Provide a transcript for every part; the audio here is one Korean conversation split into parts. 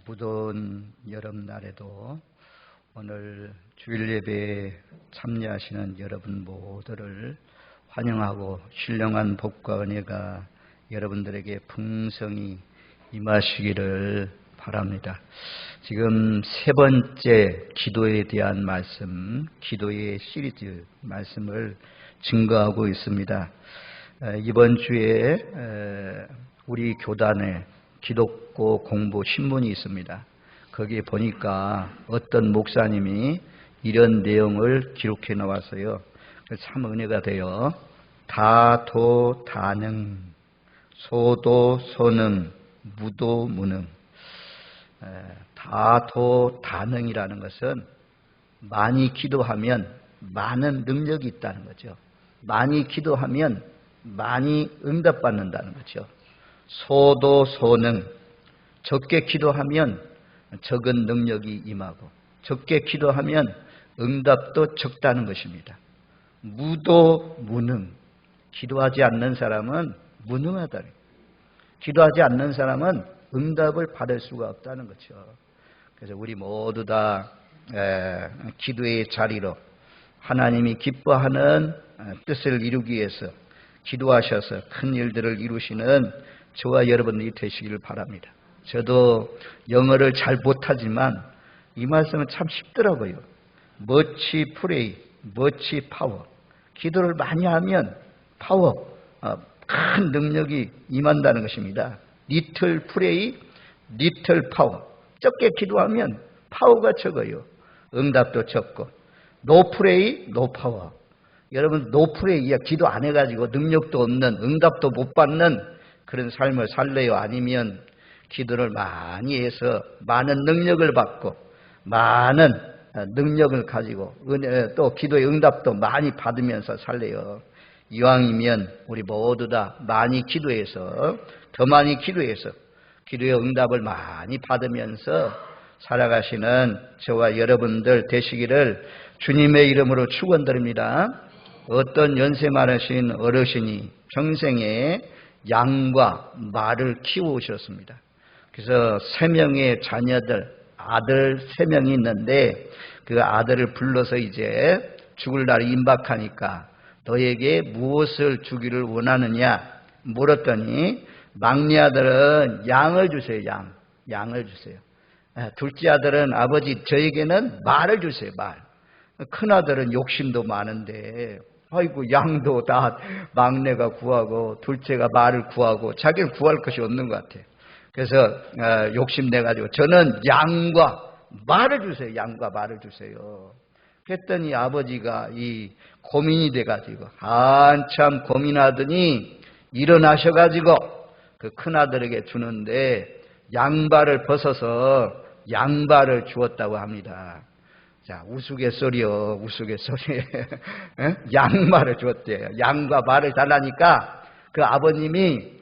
무더운 여름날에도 오늘 주일 예배에 참여하시는 여러분 모두를 환영하고 신령한 복과 은혜가 여러분들에게 풍성히 임하시기를 바랍니다. 지금 세 번째 기도에 대한 말씀, 기도의 시리즈 말씀을 증거하고 있습니다. 이번 주에 우리 교단에 기독교 공부 신문이 있습니다. 거기에 보니까 어떤 목사님이 이런 내용을 기록해 나왔어요. 참 은혜가 돼요. 다도다능, 소도소능, 무도무능. 다도다능이라는 것은 많이 기도하면 많은 능력이 있다는 거죠. 많이 기도하면 많이 응답받는다는 거죠. 소도소능, 적게 기도하면 적은 능력이 임하고 적게 기도하면 응답도 적다는 것입니다. 무도무능, 기도하지 않는 사람은 무능하다. 기도하지 않는 사람은 응답을 받을 수가 없다는 거죠. 그래서 우리 모두 다 기도의 자리로 하나님이 기뻐하는 뜻을 이루기 위해서 기도하셔서 큰 일들을 이루시는 저와 여러분들이 되시기를 바랍니다. 저도 영어를 잘 못하지만 이 말씀은 참 쉽더라고요. much pray, much power. 기도를 많이 하면 파워, 큰 능력이 임한다는 것입니다. little pray, little power. 적게 기도하면 파워가 적어요. 응답도 적고. no pray, no power. 여러분 no pray야 기도 안 해가지고 능력도 없는, 응답도 못 받는 그런 삶을 살래요? 아니면 기도를 많이 해서 많은 능력을 받고 많은 능력을 가지고 또 기도의 응답도 많이 받으면서 살래요? 이왕이면 우리 모두 다 많이 기도해서 더 많이 기도해서 기도의 응답을 많이 받으면서 살아가시는 저와 여러분들 되시기를 주님의 이름으로 축원드립니다. 어떤 연세 많으신 어르신이 평생에 양과 말을 키워오셨습니다. 그래서 3명의 자녀들, 아들 3명이 있는데 그 아들을 불러서 이제 죽을 날이 임박하니까 너에게 무엇을 주기를 원하느냐 물었더니 막내 아들은 양을 주세요. 양을 주세요. 둘째 아들은 아버지 저에게는 말을 주세요. 말. 큰 아들은 욕심도 많은데 아이고 양도 다 막내가 구하고 둘째가 말을 구하고 자기는 구할 것이 없는 것 같아요. 그래서 욕심내가지고 저는 양과 말을 주세요. 양과 말을 주세요. 그랬더니 아버지가 이 고민이 돼가지고 한참 고민하더니 일어나셔가지고 그 큰아들에게 주는데 양발을 벗어서 양발을 주었다고 합니다. 자, 우스갯소리요, 우스갯소리. 양말을 줬대요. 양과 말을 달라니까 그 아버님이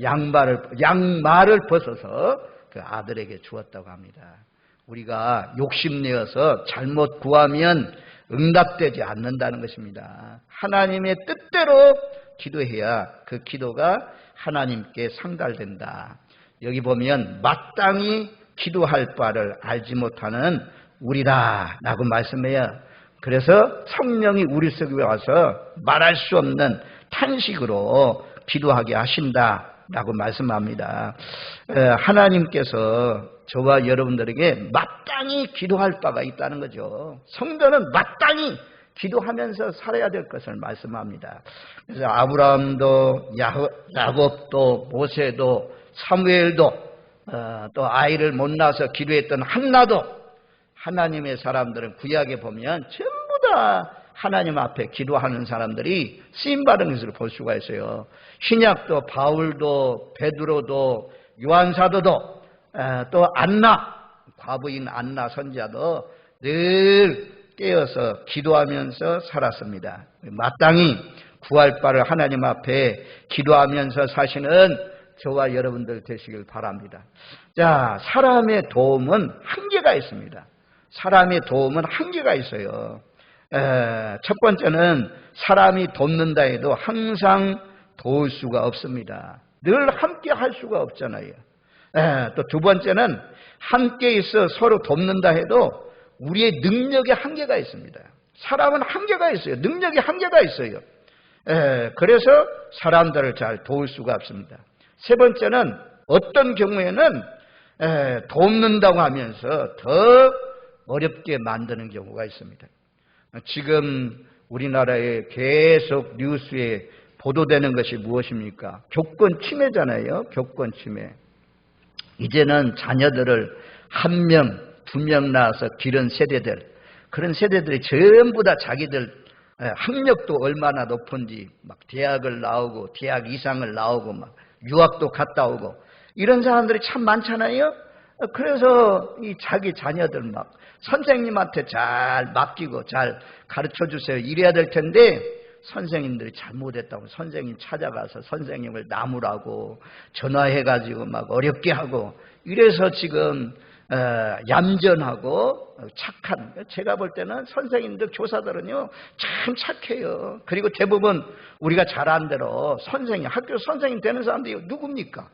양말을 벗어서 그 아들에게 주었다고 합니다. 우리가 욕심내어서 잘못 구하면 응답되지 않는다는 것입니다. 하나님의 뜻대로 기도해야 그 기도가 하나님께 상달된다. 여기 보면 마땅히 기도할 바를 알지 못하는 우리다라고 말씀해요. 그래서 성령이 우리 속에 와서 말할 수 없는 탄식으로 기도하게 하신다라고 말씀합니다. 하나님께서 저와 여러분들에게 마땅히 기도할 바가 있다는 거죠. 성도는 마땅히 기도하면서 살아야 될 것을 말씀합니다. 그래서 아브라함도 야곱도 모세도 사무엘도 또 아이를 못 낳아서 기도했던 한나도 하나님의 사람들은 구약에 보면 전부 다 하나님 앞에 기도하는 사람들이 쓰임받은 것을 볼 수가 있어요. 신약도 바울도 베드로도 요한사도도 또 안나, 과부인 안나 선지자도 늘 깨어서 기도하면서 살았습니다. 마땅히 구할 바를 하나님 앞에 기도하면서 사시는 저와 여러분들 되시길 바랍니다. 자, 사람의 도움은 한계가 있습니다. 사람의 도움은 한계가 있어요. 첫 번째는 사람이 돕는다 해도 항상 도울 수가 없습니다. 늘 함께 할 수가 없잖아요. 또 두 번째는 함께 있어 서로 돕는다 해도 우리의 능력에 한계가 있습니다. 사람은 한계가 있어요. 능력이 한계가 있어요. 그래서 사람들을 잘 도울 수가 없습니다. 세 번째는 어떤 경우에는 돕는다고 하면서 더 어렵게 만드는 경우가 있습니다. 지금 우리나라에 계속 뉴스에 보도되는 것이 무엇입니까? 교권 침해잖아요. 교권 침해. 이제는 자녀들을 한 명, 두 명 낳아서 기른 세대들, 그런 세대들이 전부 다 자기들 학력도 얼마나 높은지 막 대학을 나오고 대학 이상을 나오고 막 유학도 갔다 오고 이런 사람들이 참 많잖아요. 그래서 이 자기 자녀들 막 선생님한테 잘 맡기고 잘 가르쳐 주세요 이래야 될 텐데 선생님들이 잘못했다고 선생님 찾아가서 선생님을 나무라고 전화해가지고 막 어렵게 하고 이래서 지금 얌전하고 착한, 제가 볼 때는 선생님들 교사들은요 참 착해요. 그리고 대부분 우리가 잘 아는 대로 선생님, 학교 선생님 되는 사람들이 누굽니까?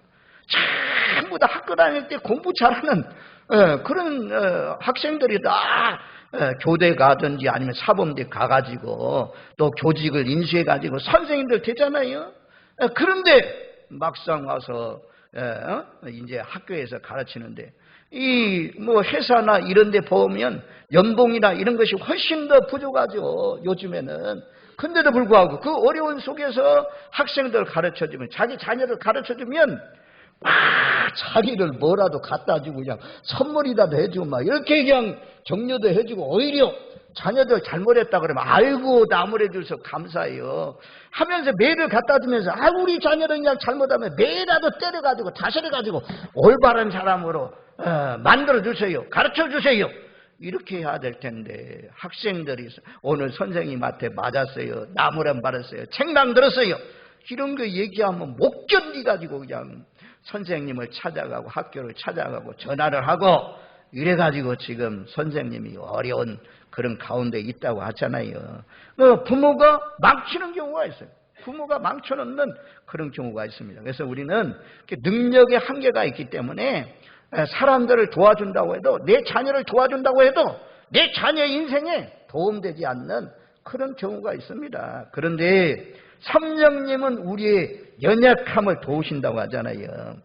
전부 다 학교 다닐 때 공부 잘하는 그런 학생들이 다 교대 가든지 아니면 사범대 가가지고 또 교직을 인수해가지고 선생님들 되잖아요. 그런데 막상 와서 이제 학교에서 가르치는데 이 뭐 회사나 이런 데 보면 연봉이나 이런 것이 훨씬 더 부족하죠. 요즘에는. 근데도 불구하고 그 어려운 속에서 학생들 가르쳐주면 자기 자녀를 가르쳐주면 자기를 뭐라도 갖다 주고 그냥 선물이라도 해주고 막 이렇게 그냥 격려도 해주고 오히려 자녀들 잘못했다 그러면 아이고 나무래 줘서 감사해요 하면서 매를 갖다 주면서 우리 자녀를 그냥 잘못하면 매라도 때려가지고 다스려가지고 올바른 사람으로 만들어 주세요, 가르쳐 주세요 이렇게 해야 될 텐데 학생들이 오늘 선생님한테 맞았어요, 나무란 받았어요, 책망 들었어요 이런 거 얘기하면 못 견디가지고 그냥 선생님을 찾아가고 학교를 찾아가고 전화를 하고 이래가지고 지금 선생님이 어려운 그런 가운데 있다고 하잖아요. 부모가 망치는 경우가 있어요. 부모가 망쳐놓는 그런 경우가 있습니다. 그래서 우리는 능력의 한계가 있기 때문에 사람들을 도와준다고 해도 내 자녀를 도와준다고 해도 내 자녀의 인생에 도움되지 않는 그런 경우가 있습니다. 그런데 성령님은 우리의 연약함을 도우신다고 하잖아요.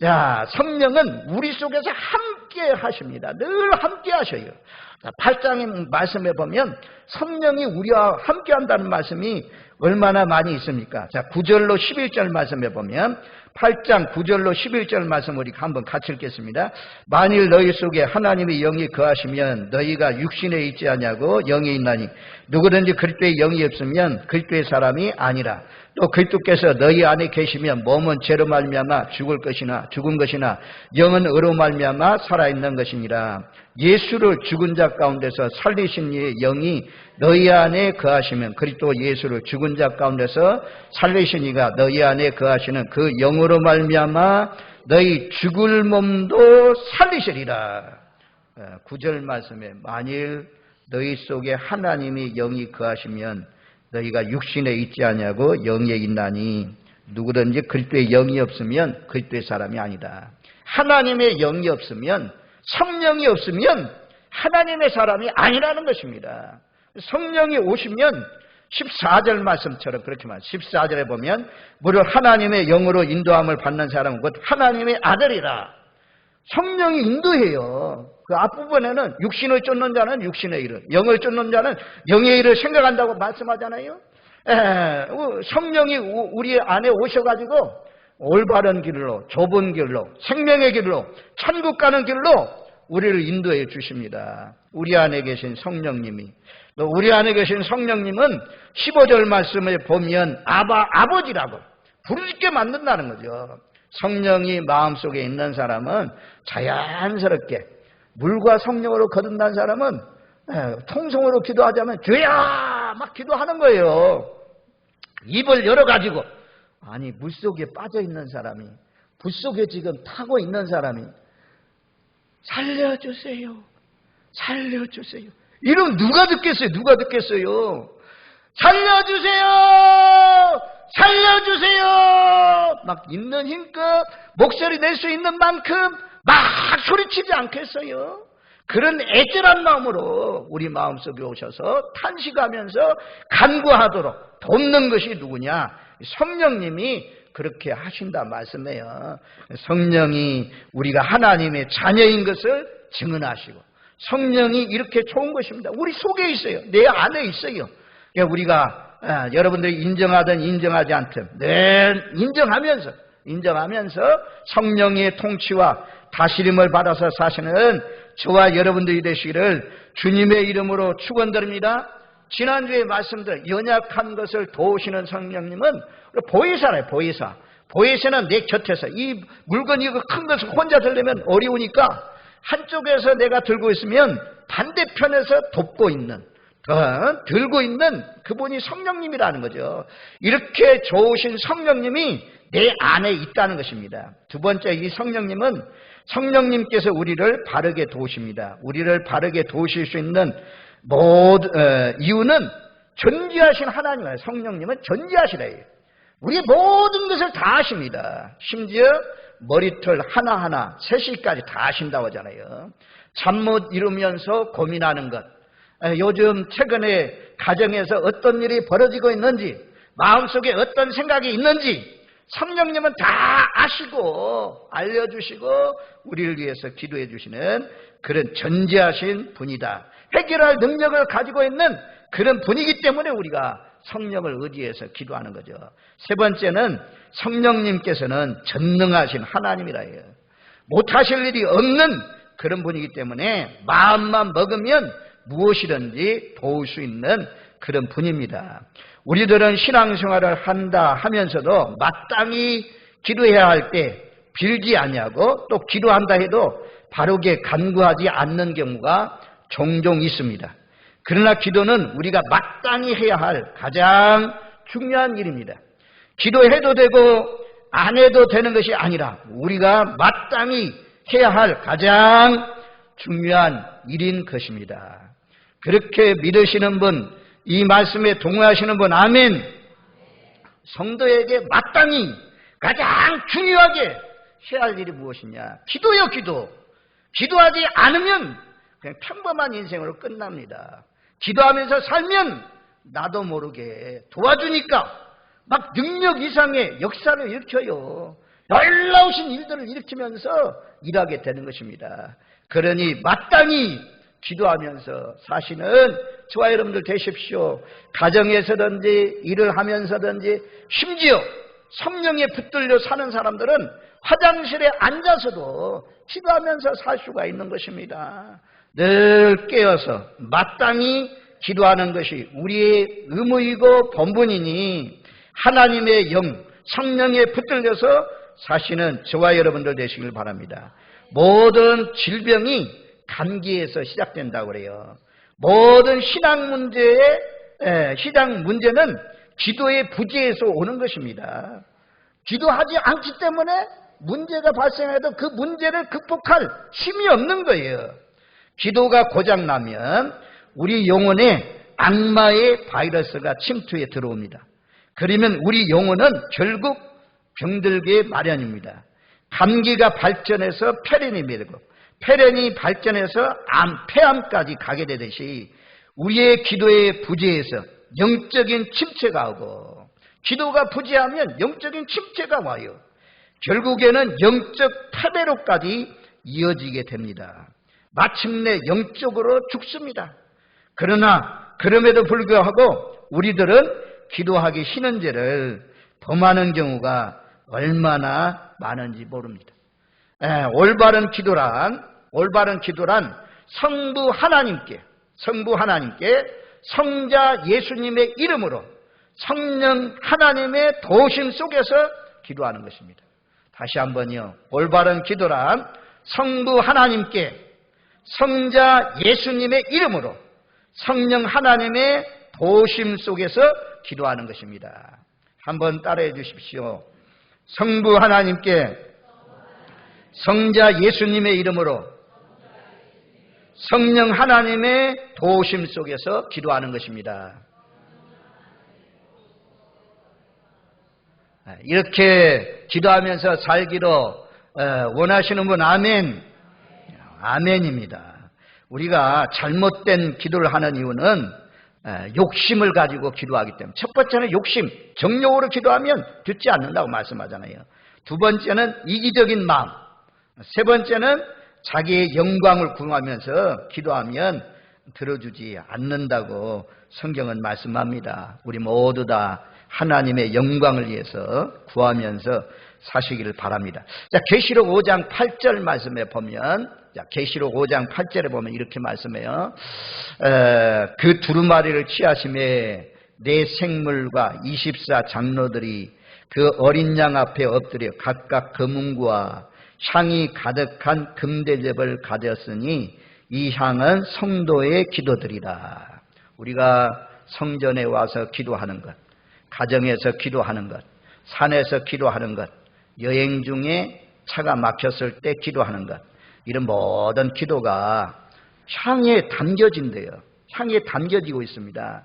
자, 성령은 우리 속에서 함께 하십니다. 늘 함께 하셔요. 8장의 말씀에 보면 성령이 우리와 함께 한다는 말씀이 얼마나 많이 있습니까? 자, 9절로 11절 말씀에 보면 8장 9절로 11절 말씀 우리 한번 같이 읽겠습니다. 만일 너희 속에 하나님의 영이 거하시면 너희가 육신에 있지 아니하고 영에 있나니 누구든지 그리스도의 영이 없으면 그리스도의 사람이 아니라 또 그리스도께서 너희 안에 계시면 몸은 죄로 말미암아 죽은 것이나 영은 의로 말미암아 살아있는 것이니라. 예수를 죽은 자 가운데서 살리신 이의 영이 너희 안에 거하시면 그리스도 예수를 죽은 자 가운데서 살리신 이가 너희 안에 거하시는 그 영으로 말미암아 너희 죽을 몸도 살리시리라. 9절 말씀에 만일 너희 속에 하나님의 영이 거하시면 너희가 육신에 있지 아니하고 영에 있나니 누구든지 그리스도의 영이 없으면 그리스도의 사람이 아니다. 하나님의 영이 없으면 성령이 없으면 하나님의 사람이 아니라는 것입니다. 성령이 오시면 14절 말씀처럼 그렇게 말합니다. 14절에 보면 무릇 하나님의 영으로 인도함을 받는 사람은 곧 하나님의 아들이라. 성령이 인도해요. 그 앞부분에는 육신을 쫓는 자는 육신의 일을, 영을 쫓는 자는 영의 일을 생각한다고 말씀하잖아요. 성령이 우리 안에 오셔가지고 올바른 길로, 좁은 길로, 생명의 길로, 천국 가는 길로 우리를 인도해 주십니다. 우리 안에 계신 성령님이. 또 우리 안에 계신 성령님은 15절 말씀을 보면 아버지라고 부르짖게 만든다는 거죠. 성령이 마음속에 있는 사람은 자연스럽게 물과 성령으로 거듭난 사람은 통성으로 기도하자면 주야 막 기도하는 거예요. 입을 열어가지고 아니 물속에 빠져있는 사람이 불속에 지금 타고 있는 사람이 살려주세요. 살려주세요. 이러면 누가 듣겠어요? 누가 듣겠어요? 살려주세요. 살려주세요. 막 있는 힘껏 목소리 낼 수 있는 만큼 막 소리치지 않겠어요? 그런 애절한 마음으로 우리 마음속에 오셔서 탄식하면서 간구하도록 돕는 것이 누구냐? 성령님이 그렇게 하신다 말씀이에요. 성령이 우리가 하나님의 자녀인 것을 증언하시고, 성령이 이렇게 좋은 것입니다. 우리 속에 있어요. 내 안에 있어요. 그러니까 우리가 여러분들이 인정하든 인정하지 않든 늘 인정하면서 성령의 통치와 다스림을 받아서 사시는 저와 여러분들이 되시기를 주님의 이름으로 축원드립니다. 지난주에 말씀드린 연약한 것을 도우시는 성령님은 보혜사래요. 보혜사는 내 곁에서 이 물건 이거 큰 것을 혼자 들려면 어려우니까 한쪽에서 내가 들고 있으면 반대편에서 돕고 있는, 들고 있는 그분이 성령님이라는 거죠. 이렇게 좋으신 성령님이 내 안에 있다는 것입니다. 두 번째, 이 성령님께서 우리를 바르게 도우십니다. 우리를 바르게 도우실 수 있는 이유는 전지하신 하나님이에요. 성령님은 전지하시래요. 우리의 모든 것을 다 아십니다. 심지어 머리털 하나하나 세시까지 다 아신다고 하잖아요. 잠 못 이루면서 고민하는 것, 요즘 최근에 가정에서 어떤 일이 벌어지고 있는지, 마음속에 어떤 생각이 있는지 성령님은 다 아시고 알려주시고 우리를 위해서 기도해 주시는 그런 전지하신 분이다. 해결할 능력을 가지고 있는 그런 분이기 때문에 우리가 성령을 의지해서 기도하는 거죠. 세 번째는 성령님께서는 전능하신 하나님이라 해요. 못하실 일이 없는 그런 분이기 때문에 마음만 먹으면 무엇이든지 도울 수 있는 그런 분입니다. 우리들은 신앙생활을 한다 하면서도 마땅히 기도해야 할 때 빌지 아니하고, 또 기도한다 해도 바르게 간구하지 않는 경우가 종종 있습니다. 그러나 기도는 우리가 마땅히 해야 할 가장 중요한 일입니다. 기도해도 되고 안 해도 되는 것이 아니라 우리가 마땅히 해야 할 가장 중요한 일인 것입니다. 그렇게 믿으시는 분, 이 말씀에 동의하시는 분, 아멘. 성도에게 마땅히 가장 중요하게 해야 할 일이 무엇이냐? 기도요, 기도. 기도하지 않으면 그냥 평범한 인생으로 끝납니다. 기도하면서 살면 나도 모르게 도와주니까 막 능력 이상의 역사를 일으켜요. 놀라우신 일들을 일으키면서 일하게 되는 것입니다. 그러니 마땅히 기도하면서 사시는 저와 여러분들 되십시오. 가정에서든지 일을 하면서든지, 심지어 성령에 붙들려 사는 사람들은 화장실에 앉아서도 기도하면서 살 수가 있는 것입니다. 늘 깨어서 마땅히 기도하는 것이 우리의 의무이고 본분이니 하나님의 영, 성령에 붙들려서 사시는 저와 여러분들 되시길 바랍니다. 모든 질병이 감기에서 시작된다고 그래요. 모든 신앙 문제는 기도의 부재에서 오는 것입니다. 기도하지 않기 때문에 문제가 발생해도 그 문제를 극복할 힘이 없는 거예요. 기도가 고장나면 우리 영혼에 악마의 바이러스가 침투해 들어옵니다. 그러면 우리 영혼은 결국 병들게 마련입니다. 감기가 발전해서 폐렴이 밀고, 폐렴이 발전해서 폐암까지 가게 되듯이 우리의 기도의 부재에서 영적인 침체가 오고, 기도가 부재하면 영적인 침체가 와요. 결국에는 영적 패배로까지 이어지게 됩니다. 마침내 영적으로 죽습니다. 그러나 그럼에도 불구하고 우리들은 기도하기 싫은 죄를 범하는 경우가 얼마나 많은지 모릅니다. 올바른 기도란 성부 하나님께 성자 예수님의 이름으로 성령 하나님의 도우심 속에서 기도하는 것입니다. 다시 한번요. 올바른 기도란 성부 하나님께 성자 예수님의 이름으로 성령 하나님의 도우심 속에서 기도하는 것입니다. 한번 따라해 주십시오. 성부 하나님께 성자 예수님의 이름으로 성령 하나님의 도우심 속에서 기도하는 것입니다. 이렇게 기도하면서 살기로 원하시는 분 아멘. 아멘입니다. 우리가 잘못된 기도를 하는 이유는 욕심을 가지고 기도하기 때문에, 첫 번째는 욕심, 정욕으로 기도하면 듣지 않는다고 말씀하잖아요. 두 번째는 이기적인 마음, 세 번째는 자기의 영광을 구하면서 기도하면 들어주지 않는다고 성경은 말씀합니다. 우리 모두 다 하나님의 영광을 위해서 구하면서 사시기를 바랍니다. 자, 계시록 5장 8절 말씀에 보면, 자, 계시록 5장 8절에 보면 이렇게 말씀해요. 그 두루마리를 취하심에 내 생물과 24 장로들이 그 어린 양 앞에 엎드려 각각 금은과 향이 가득한 금대접을 가졌으니 이 향은 성도의 기도들이라. 우리가 성전에 와서 기도하는 것, 가정에서 기도하는 것, 산에서 기도하는 것, 여행 중에 차가 막혔을 때 기도하는 것, 이런 모든 기도가 향에 담겨진대요. 향에 담겨지고 있습니다.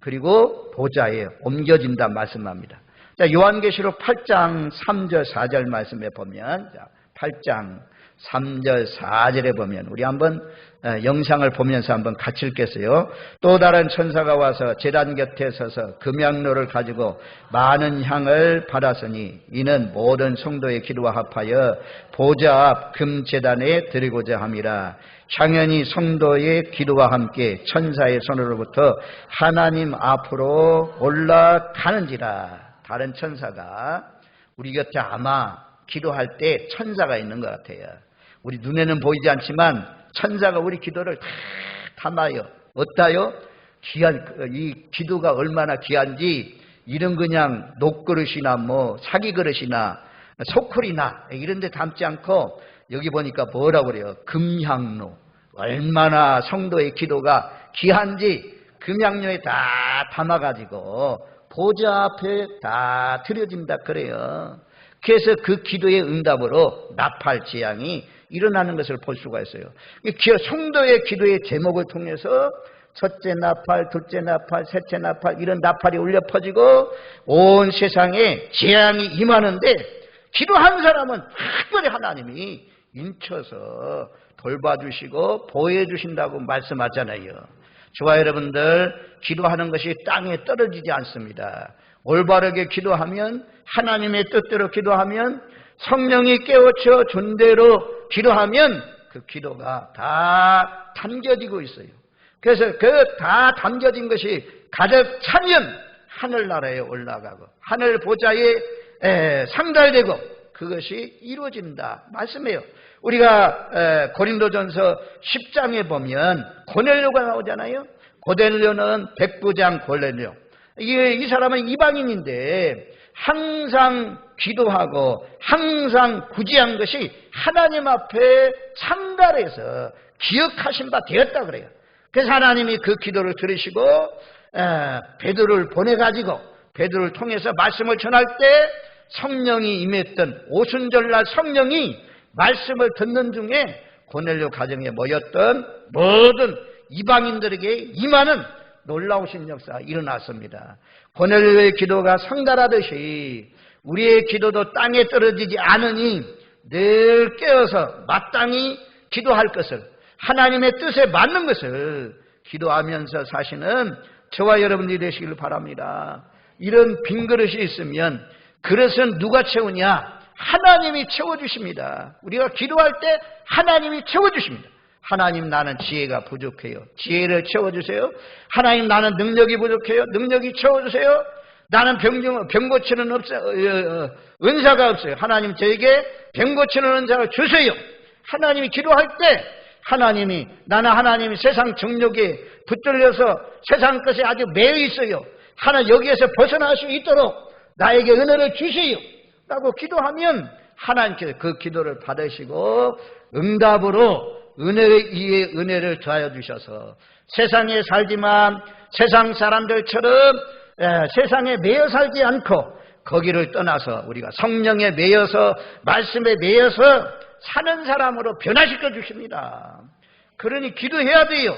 그리고 보좌에 옮겨진다 말씀합니다. 자, 요한계시록 8장 3절 4절 말씀에 보면, 자, 8장 3절 4절에 보면 우리 한번 영상을 보면서 한번 같이 읽겠어요. 또 다른 천사가 와서 제단 곁에 서서 금향로를 가지고 많은 향을 받았으니 이는 모든 성도의 기도와 합하여 보좌 앞 금제단에 드리고자 함이라. 향연이 성도의 기도와 함께 천사의 손으로부터 하나님 앞으로 올라가는지라. 다른 천사가 우리 곁에 아마 기도할 때 천사가 있는 것 같아요. 우리 눈에는 보이지 않지만 천사가 우리 기도를 다 담아요. 어따요? 이 기도가 얼마나 귀한지, 이런 그냥 녹그릇이나 뭐 사기 그릇이나 소쿠리나 이런 데 담지 않고 여기 보니까 뭐라고 그래요? 금향로. 얼마나 성도의 기도가 귀한지 금향로에 다 담아가지고 보좌 앞에 다 드려진다 그래요. 그래서 그 기도의 응답으로 나팔 재앙이 일어나는 것을 볼 수가 있어요. 성도의 기도의 제목을 통해서 첫째 나팔, 둘째 나팔, 셋째 나팔, 이런 나팔이 울려 퍼지고 온 세상에 재앙이 임하는데, 기도한 사람은 특별히 하나님이 인쳐서 돌봐주시고 보호해주신다고 말씀하잖아요. 저와 여러분들, 기도하는 것이 땅에 떨어지지 않습니다. 올바르게 기도하면, 하나님의 뜻대로 기도하면, 성령이 깨우쳐 준 대로 기도하면 그 기도가 다 담겨지고 있어요. 그래서 그 다 담겨진 것이 가득 차면 하늘나라에 올라가고 하늘 보좌에 상달되고 그것이 이루어진다 말씀해요. 우리가 고린도전서 10장에 보면 고넬료가 나오잖아요. 고넬료는 백부장 고넬료. 이 사람은 이방인인데 항상 기도하고 항상 구제한 것이 하나님 앞에 상달해서 기억하신 바 되었다 그래요. 그래서 하나님이 그 기도를 들으시고 베드로를 보내가지고 베드로를 통해서 말씀을 전할 때 성령이 임했던 오순절날 성령이 말씀을 듣는 중에 고넬료 가정에 모였던 모든 이방인들에게 임하는 놀라우신 역사가 일어났습니다. 고넬료의 기도가 상달하듯이 우리의 기도도 땅에 떨어지지 않으니 늘 깨어서 마땅히 기도할 것을, 하나님의 뜻에 맞는 것을 기도하면서 사시는 저와 여러분들이 되시길 바랍니다. 이런 빈 그릇이 있으면 그릇은 누가 채우냐? 하나님이 채워주십니다. 우리가 기도할 때 하나님이 채워주십니다. 하나님, 나는 지혜가 부족해요. 지혜를 채워주세요. 하나님, 나는 능력이 부족해요. 능력이 채워주세요. 나는 병 고치는 은사가 없어요. 하나님, 저에게 병 고치는 은사를 주세요. 하나님이 기도할 때 하나님이, 나는 하나님이 세상 정욕에 붙들려서 세상 것에 아주 매여 있어요. 하나 여기에서 벗어날 수 있도록 나에게 은혜를 주세요 라고 기도하면 하나님께서 그 기도를 받으시고 응답으로 은혜 위에 은혜를 더하여 주셔서 세상에 살지만 세상 사람들처럼 세상에 매여 살지 않고 거기를 떠나서 우리가 성령에 매여서 말씀에 매여서 사는 사람으로 변화시켜 주십니다. 그러니 기도해야 돼요.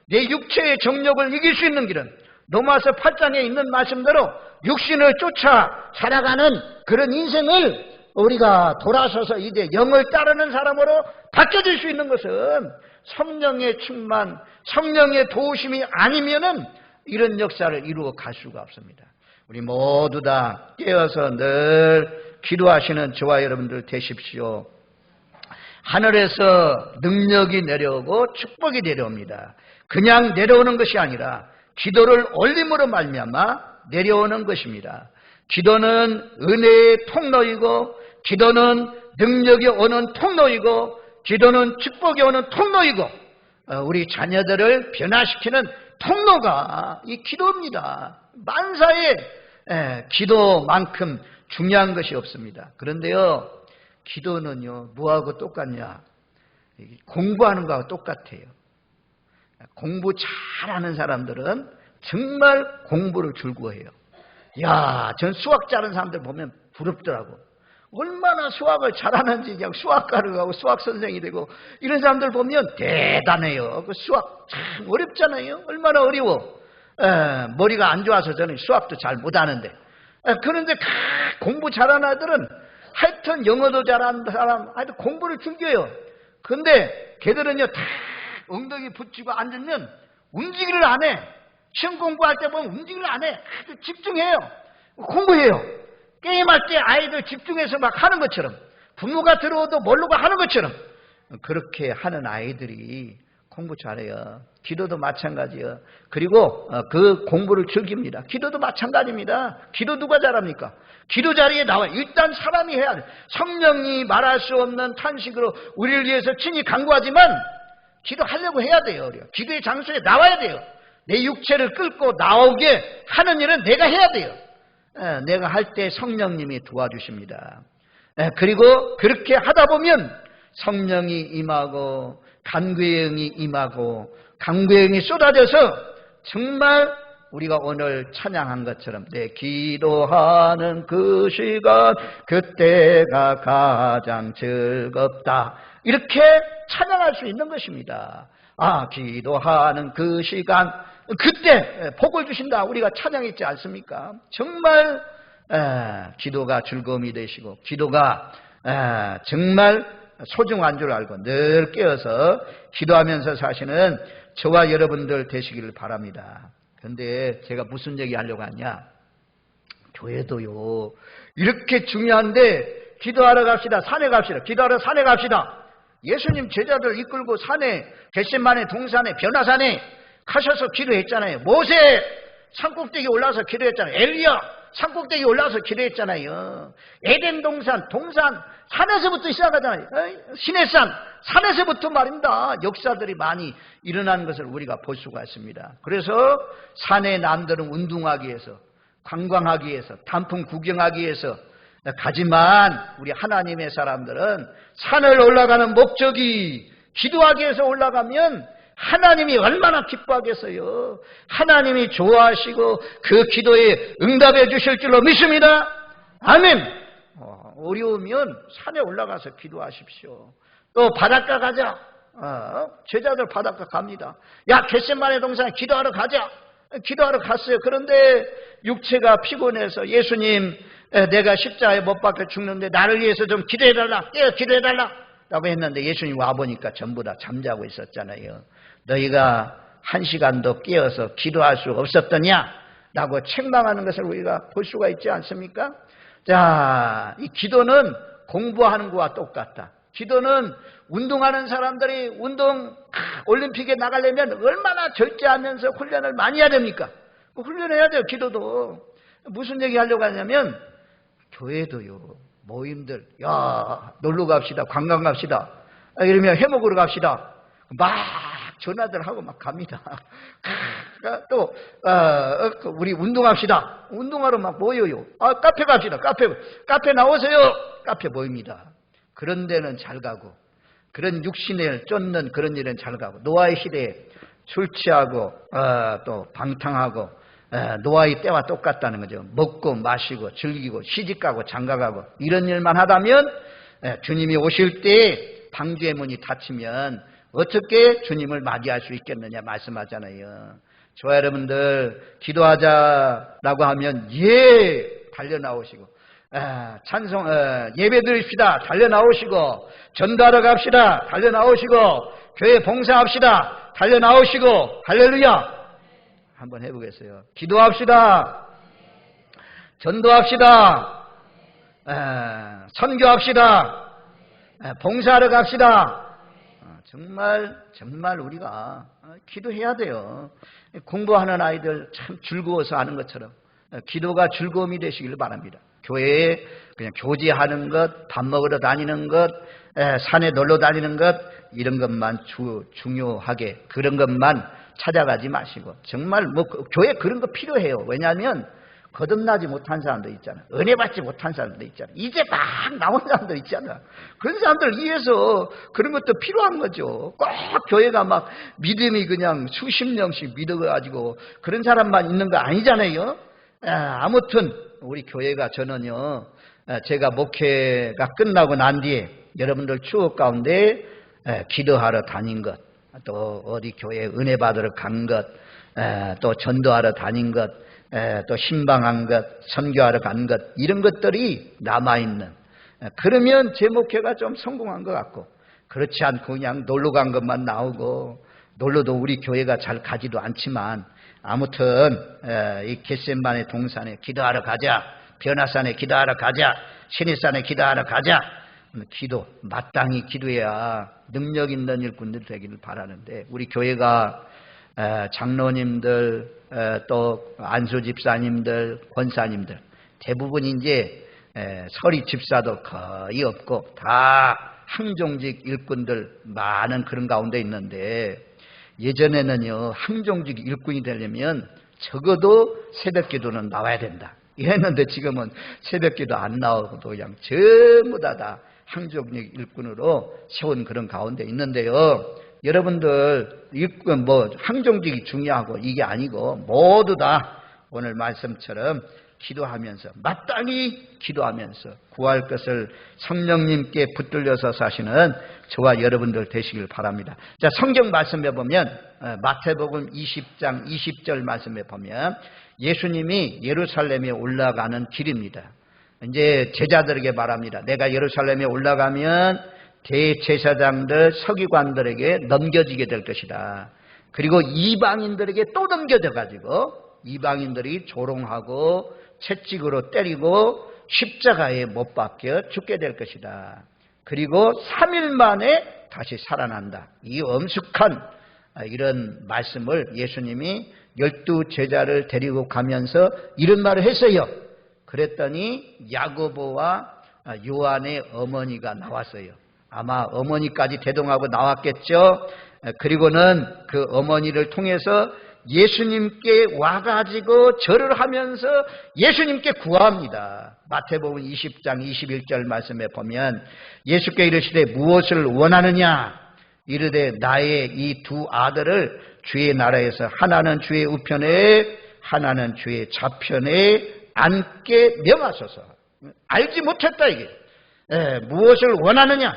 내 육체의 정욕을 이길 수 있는 길은 로마서 8장에 있는 말씀대로 육신을 쫓아 살아가는 그런 인생을 우리가 돌아서서 이제 영을 따르는 사람으로 바뀌어질 수 있는 것은 성령의 충만, 성령의 도우심이 아니면은 이런 역사를 이루어 갈 수가 없습니다. 우리 모두 다 깨어서 늘 기도하시는 저와 여러분들 되십시오. 하늘에서 능력이 내려오고 축복이 내려옵니다. 그냥 내려오는 것이 아니라 기도를 올림으로 말미암아 내려오는 것입니다. 기도는 은혜의 통로이고, 기도는 능력이 오는 통로이고, 기도는 축복이 오는 통로이고, 우리 자녀들을 변화시키는 통로가 이 기도입니다. 만사에 기도만큼 중요한 것이 없습니다. 그런데요, 기도는요, 뭐하고 똑같냐? 공부하는 거하고 똑같아요. 공부 잘하는 사람들은 정말 공부를 즐거워해요. 야, 전 수학 잘하는 사람들 보면 부럽더라고. 얼마나 수학을 잘하는지 그냥 수학가를 가고 수학 선생이 되고 이런 사람들 보면 대단해요. 그 수학 참 어렵잖아요. 얼마나 어려워. 머리가 안 좋아서 저는 수학도 잘 못하는데. 그런데 공부 잘하는 아이들은 하여튼 영어도 잘하는 사람, 하여튼 공부를 즐겨요. 근데 걔들은요, 다 엉덩이 붙이고 앉으면 움직이를 안 해. 시험 공부할 때 보면 움직이를 안 해. 아주 집중해요. 공부해요. 게임할 때 아이들 집중해서 막 하는 것처럼, 부모가 들어오도 모르고 하는 것처럼 그렇게 하는 아이들이 공부 잘해요. 기도도 마찬가지예요. 그리고 그 공부를 즐깁니다. 기도도 마찬가지입니다. 기도 누가 잘합니까? 기도 자리에 나와. 일단 사람이 해야 돼. 성령이 말할 수 없는 탄식으로 우리를 위해서 친히 간구하지만 기도하려고 해야 돼요. 우리가. 기도의 장소에 나와야 돼요. 내 육체를 끌고 나오게 하는 일은 내가 해야 돼요. 내가 할 때 성령님이 도와주십니다. 그리고 그렇게 하다 보면 성령이 임하고 간구의 영이 임하고 간구의 영이 쏟아져서 정말 우리가 오늘 찬양한 것처럼 내 기도하는 그 시간 그때가 가장 즐겁다 이렇게 찬양할 수 있는 것입니다. 아, 기도하는 그 시간 그때 복을 주신다 우리가 찬양했지 않습니까? 정말 기도가 즐거움이 되시고 기도가 정말 소중한 줄 알고 늘 깨어서 기도하면서 사시는 저와 여러분들 되시기를 바랍니다. 그런데 제가 무슨 얘기 하려고 하냐? 교회도요 이렇게 중요한데 기도하러 갑시다. 산에 갑시다. 기도하러 산에 갑시다. 예수님 제자들 이끌고 산에 겟세마네 동산에 변화산에 가셔서 기도했잖아요. 모세 산꼭대기 올라서 기도했잖아요. 엘리야 산꼭대기 올라서 기도했잖아요. 에덴 동산 산에서부터 시작하잖아요. 시내산 산에서부터 말입니다. 역사들이 많이 일어나는 것을 우리가 볼 수가 있습니다. 그래서 산에 남들은 운동하기 위해서 관광하기 위해서 단풍 구경하기 위해서 가지만 우리 하나님의 사람들은 산을 올라가는 목적이 기도하기 위해서 올라가면 하나님이 얼마나 기뻐하겠어요. 하나님이 좋아하시고 그 기도에 응답해 주실 줄로 믿습니다. 아멘. 어려우면 산에 올라가서 기도하십시오. 또 바닷가 가자. 제자들 바닷가 갑니다. 야, 겟세마네 동산에 기도하러 가자. 기도하러 갔어요. 그런데 육체가 피곤해서 예수님 내가 십자가에 못 박혀 죽는데 나를 위해서 좀 기도해달라. 기도해달라. 라고 했는데 예수님 와보니까 전부 다 잠자고 있었잖아요. 너희가 한 시간도 깨어서 기도할 수 없었더냐? 라고 책망하는 것을 우리가 볼 수가 있지 않습니까? 자, 이 기도는 공부하는 것과 똑같다. 기도는 운동하는 사람들이 올림픽에 나가려면 얼마나 절제하면서 훈련을 많이 해야 됩니까? 훈련해야 돼요, 기도도. 무슨 얘기 하려고 하냐면, 교회도요, 모임들, 야, 놀러 갑시다, 관광 갑시다. 이러면 회 먹으러 갑시다. 막 전화들 하고 막 갑니다. 또 우리 운동합시다. 운동하러 막 모여요. 카페 갑시다. 카페 나오세요. 카페 모입니다. 그런 데는 잘 가고 그런 육신을 쫓는 그런 일은 잘 가고 노아의 시대에 술 취하고 또 방탕하고 노아의 때와 똑같다는 거죠. 먹고 마시고 즐기고 시집가고 장가가고 이런 일만 하다면 주님이 오실 때 방주의 문이 닫히면 어떻게 주님을 맞이할 수 있겠느냐 말씀하잖아요. 저와 여러분들 기도하자라고 하면 예 달려 나오시고 찬송 예배 드립시다 달려 나오시고 전도하러 갑시다 달려 나오시고 교회 봉사합시다 달려 나오시고 할렐루야. 한번 해보겠어요. 기도합시다. 전도합시다. 선교합시다. 봉사하러 갑시다. 정말 우리가 기도해야 돼요. 공부하는 아이들 참 즐거워서 하는 것처럼 기도가 즐거움이 되시길 바랍니다. 교회에 그냥 교제하는 것, 밥 먹으러 다니는 것, 산에 놀러 다니는 것 이런 것만 중요하게 그런 것만 찾아가지 마시고 정말 교회 그런 거 필요해요. 왜냐하면 거듭나지 못한 사람도 있잖아. 은혜 받지 못한 사람도 있잖아. 이제 막 나온 사람도 있잖아. 그런 사람들 위해서 그런 것도 필요한 거죠. 꼭 교회가 막 믿음이 그냥 수십 명씩 믿어가지고 그런 사람만 있는 거 아니잖아요. 아무튼 우리 교회가 저는요. 제가 목회가 끝나고 난 뒤에 여러분들 추억 가운데 기도하러 다닌 것, 또 어디 교회에 은혜 받으러 간 것, 또 전도하러 다닌 것, 또 신방한 것, 선교하러 간 것 이런 것들이 남아있는 그러면 제 목회가 좀 성공한 것 같고 그렇지 않고 그냥 놀러 간 것만 나오고 놀러도 우리 교회가 잘 가지도 않지만 아무튼 이 겟세마네 동산에 기도하러 가자, 변화산에 기도하러 가자, 시내산에 기도하러 가자. 기도 마땅히 기도해야 능력 있는 일꾼들 되기를 바라는데 우리 교회가 장로님들 또 안수 집사님들 권사님들 대부분 이제 서리 집사도 거의 없고 다 항종직 일꾼들 많은 그런 가운데 있는데 예전에는요 항종직 일꾼이 되려면 적어도 새벽기도는 나와야 된다 이랬는데 지금은 새벽기도 안 나오고 그냥 전부 다 항종직 일꾼으로 세운 그런 가운데 있는데요. 여러분들 일꾼 항종직이 중요하고 이게 아니고 모두 다 오늘 말씀처럼 기도하면서 마땅히 기도하면서 구할 것을 성령님께 붙들려서 사시는 저와 여러분들 되시길 바랍니다. 자, 성경 말씀에 보면 마태복음 20장 20절 말씀에 보면 예수님이 예루살렘에 올라가는 길입니다. 이제 제자들에게 말합니다. 내가 예루살렘에 올라가면 대제사장들 서기관들에게 넘겨지게 될 것이다. 그리고 이방인들에게 또 넘겨져 가지고 이방인들이 조롱하고 채찍으로 때리고 십자가에 못 박혀 죽게 될 것이다. 그리고 3일 만에 다시 살아난다. 이 엄숙한 이런 말씀을 예수님이 12제자를 데리고 가면서 이런 말을 했어요. 그랬더니 야고보와 요한의 어머니가 나왔어요. 아마 어머니까지 대동하고 나왔겠죠. 그리고는 그 어머니를 통해서 예수님께 와가지고 절을 하면서 예수님께 구합니다. 마태복음 20장 21절 말씀에 보면 예수께 이르시되 무엇을 원하느냐 이르되 나의 이 두 아들을 주의 나라에서 하나는 주의 우편에 하나는 주의 좌편에 앉게 명하소서. 알지 못했다 이게. 무엇을 원하느냐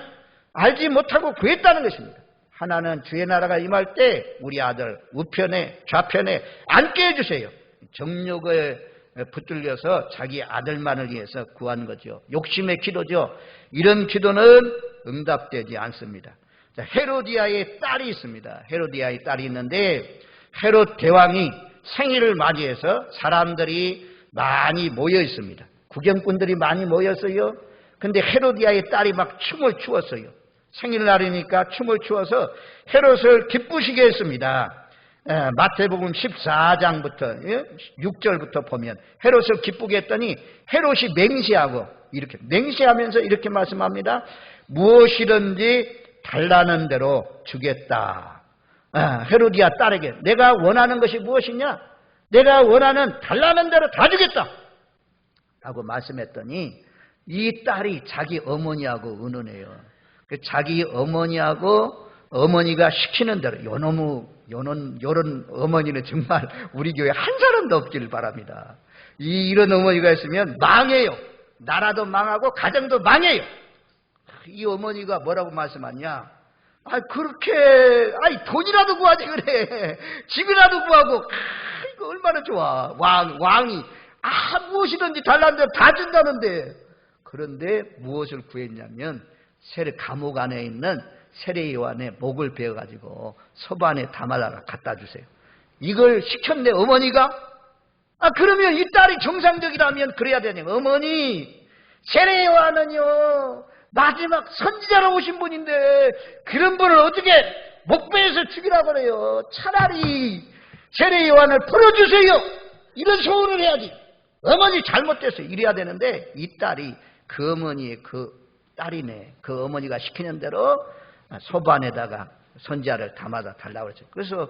알지 못하고 구했다는 것입니다. 하나는 주의 나라가 임할 때 우리 아들 우편에 좌편에 앉게 해주세요. 정욕에 붙들려서 자기 아들만을 위해서 구한 거죠. 욕심의 기도죠. 이런 기도는 응답되지 않습니다. 자, 헤로디아의 딸이 있습니다. 헤로디아의 딸이 있는데 헤롯 대왕이 생일을 맞이해서 사람들이 많이 모여 있습니다. 구경꾼들이 많이 모였어요. 근데 헤로디아의 딸이 막 춤을 추었어요. 생일날이니까 춤을 추어서 헤롯을 기쁘시게 했습니다. 마태복음 14장부터 6절부터 보면 헤롯을 기쁘게 했더니 헤롯이 맹세하고 이렇게 맹세하면서 이렇게 말씀합니다. 무엇이든지 달라는 대로 주겠다. 헤로디아 딸에게 내가 원하는 것이 무엇이냐? 내가 원하는 달라는 대로 다 주겠다. 라고 말씀했더니 이 딸이 자기 어머니하고 의논해요. 자기 어머니하고 어머니가 시키는 대로 요런 어머니는 정말 우리 교회에 한 사람도 없기를 바랍니다. 이런 어머니가 있으면 망해요. 나라도 망하고 가정도 망해요. 이 어머니가 뭐라고 말씀하냐? 그렇게, 돈이라도 구하지, 그래. 집이라도 구하고, 이거 얼마나 좋아. 왕이, 무엇이든지 달라는 대로 다 준다는데. 그런데 무엇을 구했냐면, 감옥 안에 있는 세례 요한의 목을 베어가지고 서반에 담아다가 갖다 주세요. 이걸 시켰네, 어머니가? 그러면 이 딸이 정상적이라면 그래야 되냐. 어머니, 세례 요한은요, 마지막 선지자로 오신 분인데 그런 분을 어떻게 목베에서 죽이라고 그래요. 차라리 세례 요한을 풀어주세요. 이런 소원을 해야지. 어머니 잘못됐어요. 이래야 되는데 이 딸이 그 어머니의 그 딸이네. 그 어머니가 시키는 대로 소반에다가 선지자를 담아다 달라고 그랬죠. 그래서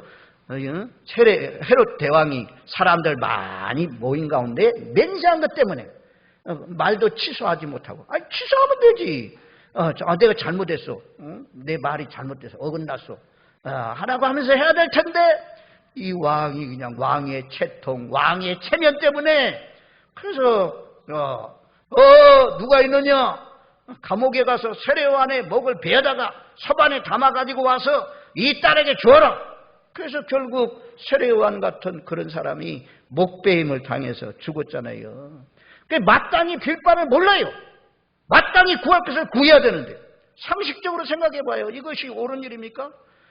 헤롯 대왕이 사람들 많이 모인 가운데 맹세한 것 때문에 말도 취소하지 못하고, 취소하면 되지. 내가 잘못했어. 내 말이 잘못돼서 어긋났어. 하라고 하면서 해야 될 텐데, 이 왕이 그냥 왕의 채통, 왕의 체면 때문에, 그래서, 누가 있느냐? 감옥에 가서 세례요한의 목을 베어다가 서반에 담아가지고 와서 이 딸에게 주어라. 그래서 결국 세례요한 같은 그런 사람이 목베임을 당해서 죽었잖아요. 마땅히 빌 바를 몰라요. 마땅히 구할 것을 구해야 되는데 상식적으로 생각해봐요. 이것이 옳은 일입니까?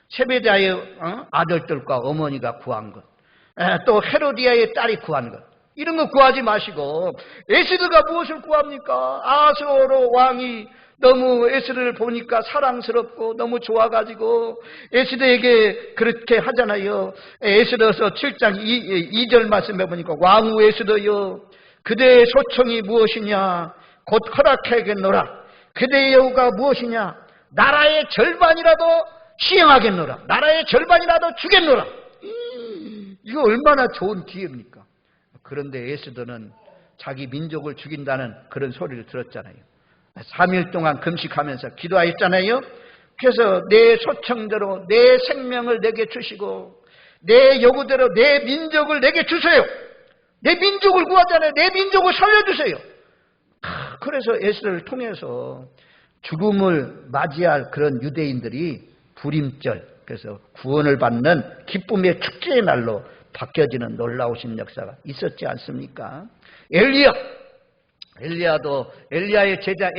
세베다의 아들들과 어머니가 구한 것, 또 헤로디아의 딸이 구한 것, 이런 거 구하지 마시고 에스더가 무엇을 구합니까? 아수로 왕이 너무 에스더를 보니까 사랑스럽고 너무 좋아가지고 에스더에게 그렇게 하잖아요. 에스더서 7장 2절 말씀해 보니까 왕후 에스더여, 그대의 소청이 무엇이냐? 곧 허락하겠노라. 그대의 여우가 무엇이냐? 나라의 절반이라도 시행하겠노라. 나라의 절반이라도 주겠노라. 이거 얼마나 좋은 기회입니까? 그런데 에스더는 자기 민족을 죽인다는 그런 소리를 들었잖아요. 3일 동안 금식하면서 기도하였잖아요. 그래서 내 소청대로 내 생명을 내게 주시고 내 요구대로 내 민족을 내게 주세요. 내 민족을 구하잖아요. 내 민족을 살려주세요. 그래서 에스더를 통해서 죽음을 맞이할 그런 유대인들이 부림절, 그래서 구원을 받는 기쁨의 축제의 날로 바뀌어지는 놀라우신 역사가 있었지 않습니까? 엘리야도 엘리야의 제자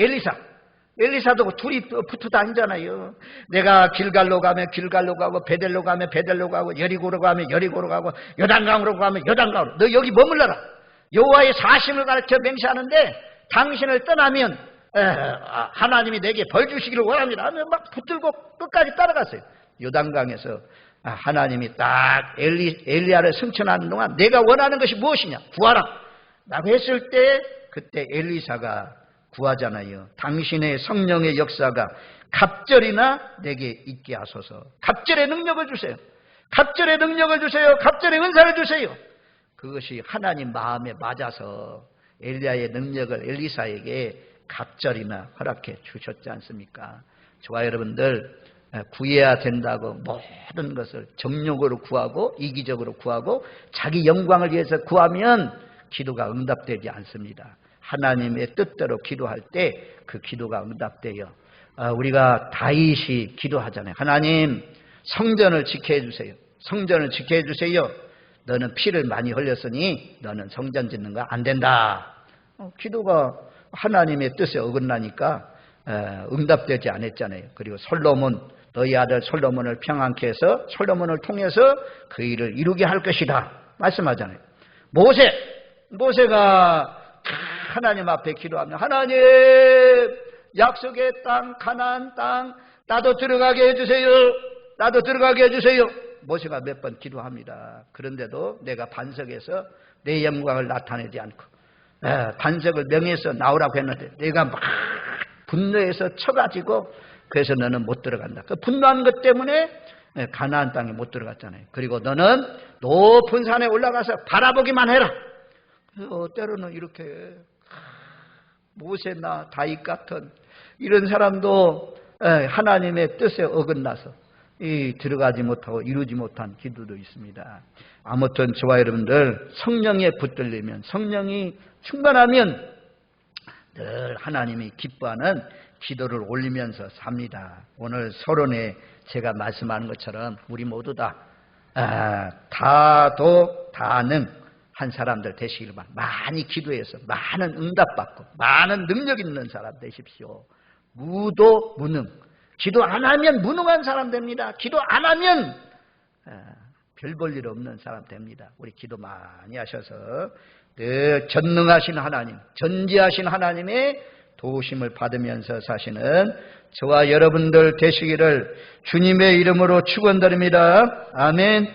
엘리사도 둘이 붙어 다니잖아요. 내가 길갈로 가면 길갈로 가고 베델로 가면 베델로 가고 여리고로 가면 여리고로 가고 요단강으로 가면 요단강으로, 너 여기 머물러라. 여호와의 사심을 가르쳐 맹세하는데 당신을 떠나면 하나님이 내게 벌 주시기를 원합니다 하면 막 붙들고 끝까지 따라갔어요. 요단강에서 하나님이 딱 엘리야를 승천하는 동안 내가 원하는 것이 무엇이냐? 구하라 라고 했을 때 그때 엘리사가 구하잖아요. 당신의 성령의 역사가 갑절이나 내게 있게 하소서. 갑절의 능력을 주세요. 갑절의 능력을 주세요. 갑절의 은사를 주세요. 그것이 하나님 마음에 맞아서 엘리야의 능력을 엘리사에게 갑절이나 허락해 주셨지 않습니까? 저와 여러분들 구해야 된다고 모든 것을 정욕으로 구하고 이기적으로 구하고 자기 영광을 위해서 구하면 기도가 응답되지 않습니다. 하나님의 뜻대로 기도할 때 그 기도가 응답돼요. 우리가 다윗이 기도하잖아요. 하나님, 성전을 지켜해 주세요. 성전을 지켜해 주세요. 너는 피를 많이 흘렸으니 너는 성전 짓는 거 안 된다. 기도가 하나님의 뜻에 어긋나니까 응답되지 않았잖아요. 그리고 솔로몬, 너희 아들 솔로몬을 평안케 해서 솔로몬을 통해서 그 일을 이루게 할 것이다 말씀하잖아요. 모세가 하나님 앞에 기도하면 하나님, 약속의 땅, 가나안 땅 나도 들어가게 해주세요. 나도 들어가게 해주세요. 모세가 몇 번 기도합니다. 그런데도 내가 반석에서 내 영광을 나타내지 않고 반석을 명해서 나오라고 했는데 내가 막 분노해서 쳐가지고 그래서 너는 못 들어간다. 그 분노한 것 때문에 가나안 땅에 못 들어갔잖아요. 그리고 너는 높은 산에 올라가서 바라보기만 해라. 때로는 이렇게 모세나 다윗 같은 이런 사람도 하나님의 뜻에 어긋나서 들어가지 못하고 이루지 못한 기도도 있습니다. 아무튼 저와 여러분들 성령에 붙들리면, 성령이 충만하면 늘 하나님이 기뻐하는 기도를 올리면서 삽니다. 오늘 서론에 제가 말씀하는 것처럼 우리 모두 다 다도 다능한 사람들 되시길 바랍니다. 많이 기도해서 많은 응답받고 많은 능력 있는 사람 되십시오. 무도 무능. 기도 안 하면 무능한 사람 됩니다. 기도 안 하면 별 볼 일 없는 사람 됩니다. 우리 기도 많이 하셔서 전능하신 하나님, 전지하신 하나님의 도우심을 받으면서 사시는 저와 여러분들 되시기를 주님의 이름으로 축원드립니다. 아멘.